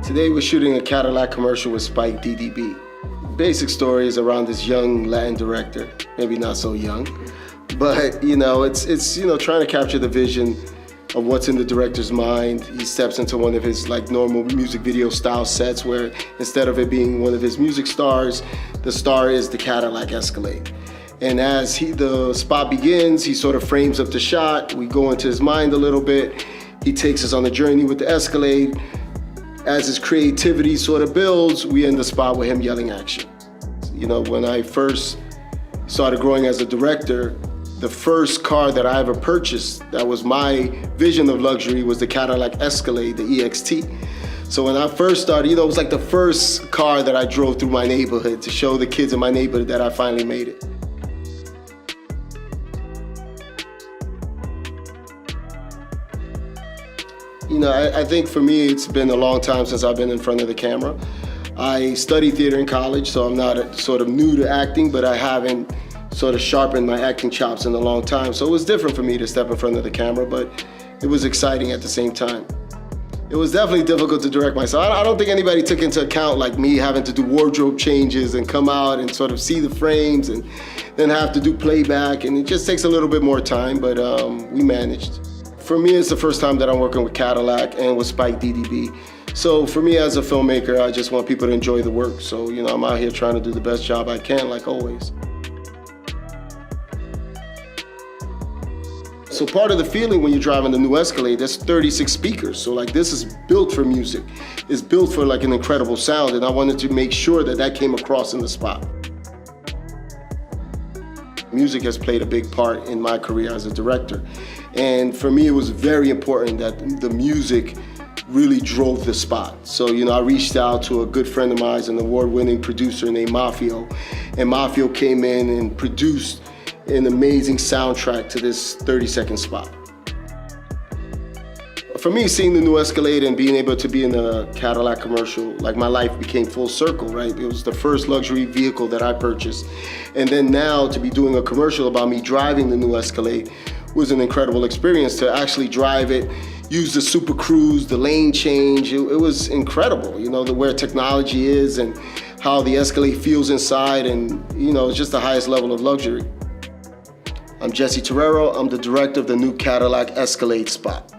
Today we're shooting a Cadillac commercial with Spike DDB. Basic story is around this young Latin director, maybe not so young, but it's trying to capture the vision of what's in the director's mind. He steps into one of his normal music video style sets where instead of it being one of his music stars, the star is the Cadillac Escalade. And as the spot begins, he sort of frames up the shot. We go into his mind a little bit. He takes us on a journey with the Escalade. As his creativity sort of builds, we end the spot with him yelling action. When I first started growing as a director, the first car that I ever purchased that was my vision of luxury was the Cadillac Escalade, the EXT. So when I first started, it was like the first car that I drove through my neighborhood to show the kids in my neighborhood that I finally made it. I think for me, it's been a long time since I've been in front of the camera. I studied theater in college, so I'm not sort of new to acting, but I haven't sort of sharpened my acting chops in a long time. So it was different for me to step in front of the camera, but it was exciting at the same time. It was definitely difficult to direct myself. I don't think anybody took into account me having to do wardrobe changes and come out and sort of see the frames and then have to do playback, and it just takes a little bit more time, but we managed. For me, it's the first time that I'm working with Cadillac and with Spike DDB. So for me as a filmmaker, I just want people to enjoy the work. So, I'm out here trying to do the best job I can, like always. So part of the feeling when you're driving the new Escalade, there's 36 speakers. So this is built for music. It's built for an incredible sound, and I wanted to make sure that came across in the spot. Music has played a big part in my career as a director. And for me, it was very important that the music really drove the spot. So, I reached out to a good friend of mine, an award-winning producer named Mafio. And Mafio came in and produced an amazing soundtrack to this 30-second spot. For me, seeing the new Escalade and being able to be in a Cadillac commercial, my life became full circle, right? It was the first luxury vehicle that I purchased. And then now to be doing a commercial about me driving the new Escalade was an incredible experience. To actually drive it, use the Super Cruise, the lane change, it was incredible, where technology is and how the Escalade feels inside, and it's just the highest level of luxury. I'm Jessy Terrero. I'm the director of the new Cadillac Escalade spot.